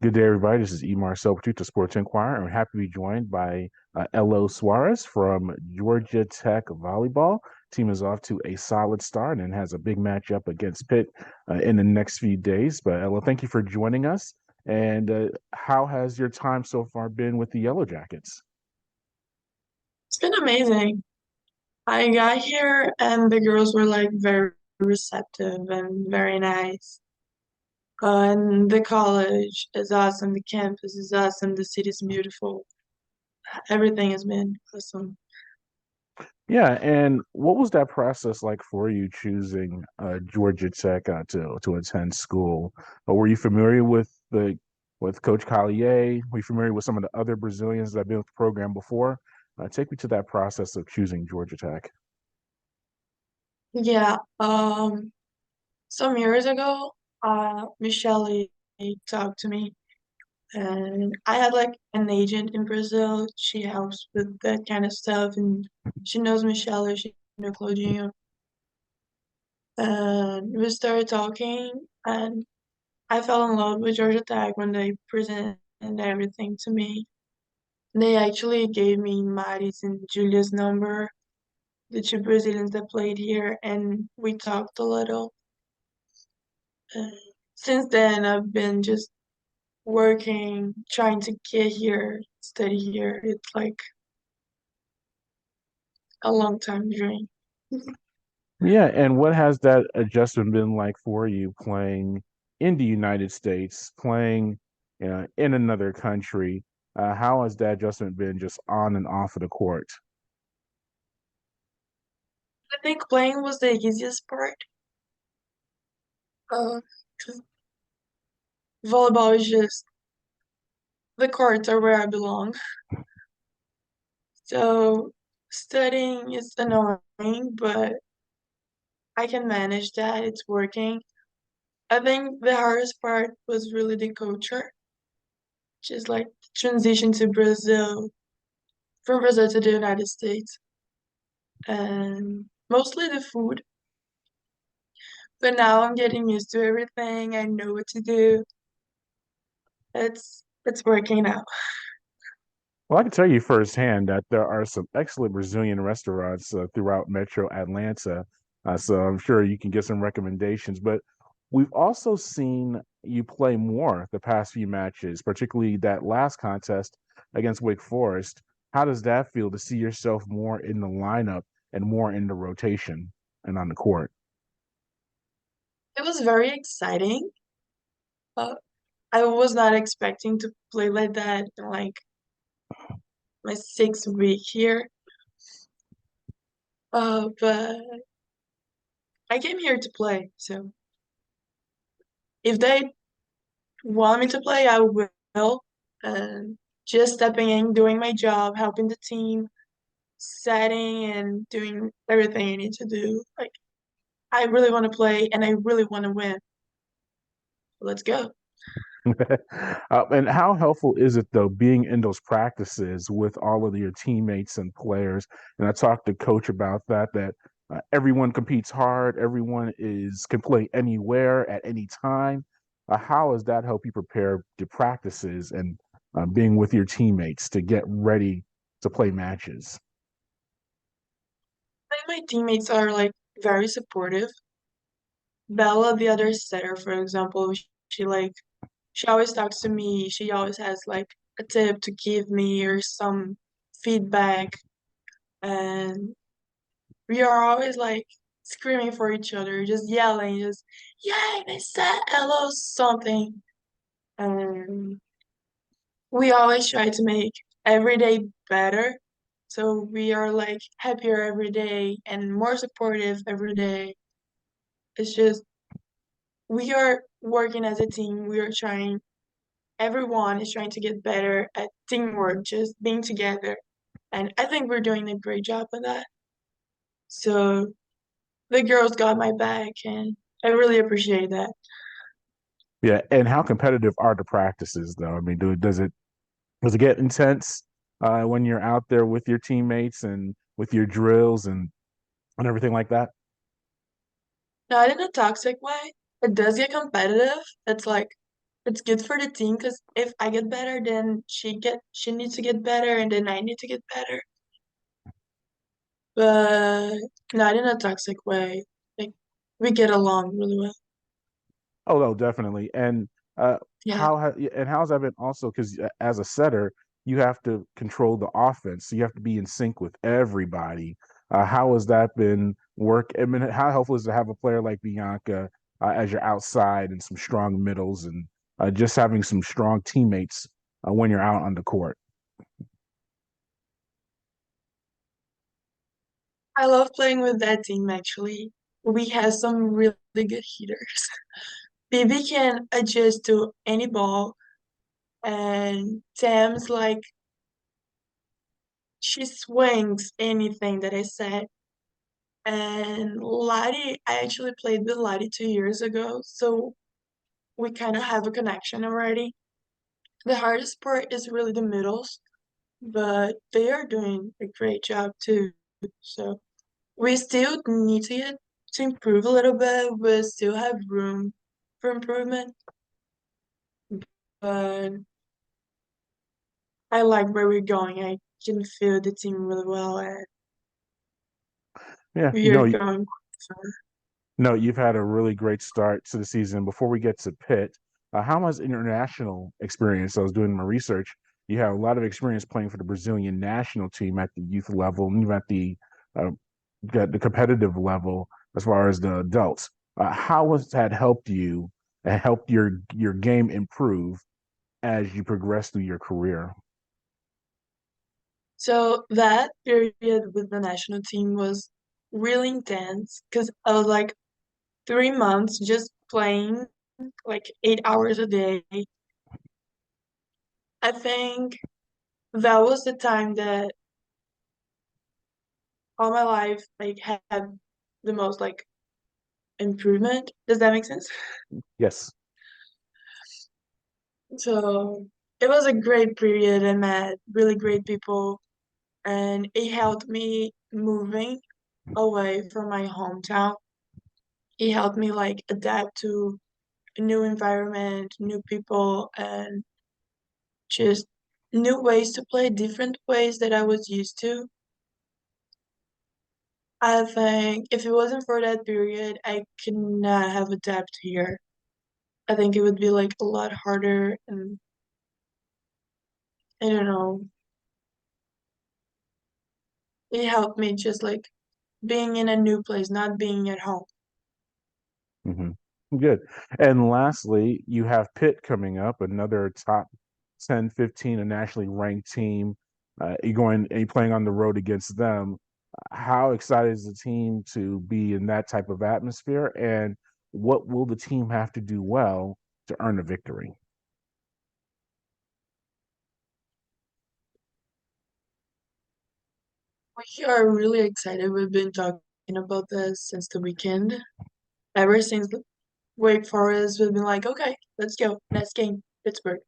Good day, everybody. This is Emar Soares, the Sports Inquirer. I'm happy to be joined by Heloise Soares from Georgia Tech volleyball. Team is off to a solid start and has a big matchup against Pitt in the next few days. But Elo, thank you for joining us. And how has your time so far been with the Yellow Jackets? It's been amazing. I got here and the girls were like very receptive and very nice. And the college is awesome, the campus is awesome, the city is beautiful. Everything has been awesome. Yeah, and what was that process like for you choosing Georgia Tech to attend school? Were you familiar with Coach Collier? Were you familiar with some of the other Brazilians that have been with the program before? Take me to that process of choosing Georgia Tech. Yeah, some years ago, Michelle talked to me and I had like an agent in Brazil. She helps with that kind of stuff and she knows Michelle, she knows Claudinho. And we started talking and I fell in love with Georgia Tech when they presented everything to me. They actually gave me Mari's and Julia's number, the two Brazilians that played here, and we talked a little. And since then, I've been just working, trying to get here, study here. It's like a long time dream. Yeah, and what has that adjustment been like for you playing in the United States, playing in another country? How has that adjustment been just on and off of the court? I think playing was the easiest part. 'Cause volleyball is just the courts are where I belong. So studying is annoying, but I can manage that. It's working. I think the hardest part was really the culture, just like the transition to Brazil, from Brazil to the United States, and mostly the food. But now I'm getting used to everything. I know what to do. It's working out. Well, I can tell you firsthand that there are some excellent Brazilian restaurants throughout Metro Atlanta. So I'm sure you can get some recommendations. But we've also seen you play more the past few matches, particularly that last contest against Wake Forest. How does that feel to see yourself more in the lineup and more in the rotation and on the court? It was very exciting. Uh, I was not expecting to play like that in like my 6th week here. But I came here to play, so if they want me to play, I will. And just stepping in, doing my job, helping the team, setting and doing everything I need to do. Like I really want to play and I really want to win. Let's go. And how helpful is it though being in those practices with all of your teammates and players? And I talked to coach about that everyone competes hard, everyone is can play anywhere at any time. How does that help you prepare the practices and being with your teammates to get ready to play matches? I think my teammates are like very supportive. Bella, the other setter, for example, she like she always talks to me. She always has like a tip to give me or some feedback, and we are always like screaming for each other, just yelling, just yay, they said hello something. And we always try to make every day better. So we are like happier every day and more supportive every day. It's just we are working as a team. We are trying, everyone is trying to get better at teamwork, just being together. And I think we're doing a great job of that. So the girls got my back and I really appreciate that. Yeah, and how competitive are the practices though? I mean, does it get intense when you're out there with your teammates and with your drills and everything like that? Not in a toxic way. It does get competitive. It's like it's good for the team because if I get better, then she needs to get better, and then I need to get better. But not in a toxic way. Like we get along really well. Oh, no, definitely. And Yeah. how's that been also? Because as a setter, you have to control the offense, so you have to be in sync with everybody. How has that been work? I mean, how helpful is it to have a player like Bianca as your outside and some strong middles, and just having some strong teammates when you're out on the court? I love playing with that team actually. We have some really good hitters. Bibi can adjust to any ball, and Tam's like she swings anything that I said. And Lottie, I actually played with Lottie 2 years ago, so we kind of have a connection already. The hardest part is really the middles, but they are doing a great job too. So we still need to improve a little bit. We still have room for improvement, but I like where we're going. I can feel the team really well, and Yeah, we are going far. no, you've had a really great start to the season. Before we get to Pitt, how much international experience? I was doing my research. You have a lot of experience playing for the Brazilian national team at the youth level, and even uh, at the competitive level as far as the adults. How has that helped you and helped your game improve as you progress through your career? So that period with the national team was really intense because I was like 3 months just playing like 8 hours a day. I think that was the time that all my life like had the most like improvement. Does that make sense? Yes. So it was a great period. I met really great people, and it helped me moving away from my hometown. It helped me like adapt to a new environment, new people, and just new ways to play, different ways that I was used to. I think if it wasn't for that period, I could not have adapted here. I think it would be like a lot harder, and I don't know. It helped me just like being in a new place, not being at home. Hmm. Good. And lastly, you have Pitt coming up, another top 10, 15, a nationally ranked team. You're playing on the road against them. How excited is the team to be in that type of atmosphere? And what will the team have to do well to earn a victory? We are really excited. We've been talking about this since the weekend. Ever since Wake Forest, we've been like, okay, let's go. Next game, Pittsburgh.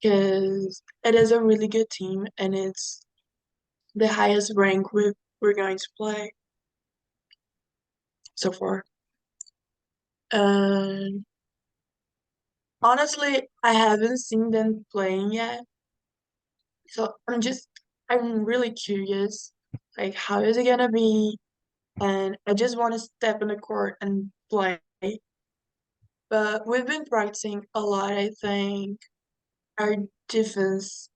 Because it is a really good team and it's the highest rank we're going to play so far. And honestly, I haven't seen them playing yet. So I'm really curious. Like, how is it gonna be? And I just want to step in the court and play. But we've been practicing a lot, I think. Our defense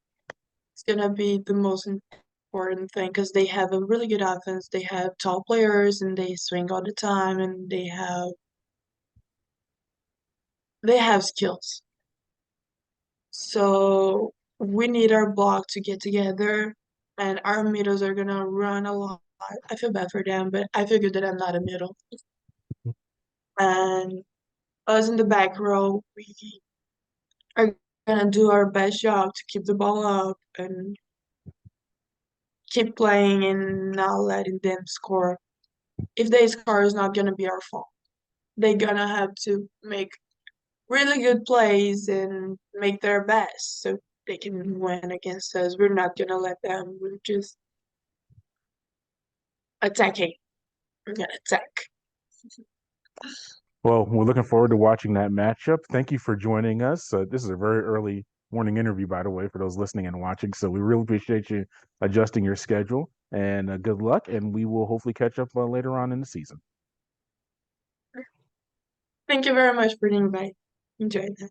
is gonna be the most important thing because they have a really good offense. They have tall players and they swing all the time and they have skills. So we need our block to get together and our middles are gonna run a lot. I feel bad for them, but I feel good that I'm not a middle. And us in the back row, we are gonna do our best job to keep the ball up and keep playing and not letting them score. If they score, it's not gonna be our fault. They're gonna have to make really good plays and make their best so they can win against us. We're not gonna let them. We're just attacking. We're gonna attack. Well, we're looking forward to watching that matchup. Thank you for joining us. This is a very early morning interview, by the way, for those listening and watching. So we really appreciate you adjusting your schedule and good luck. And we will hopefully catch up later on in the season. Thank you very much for the invite. Enjoyed that.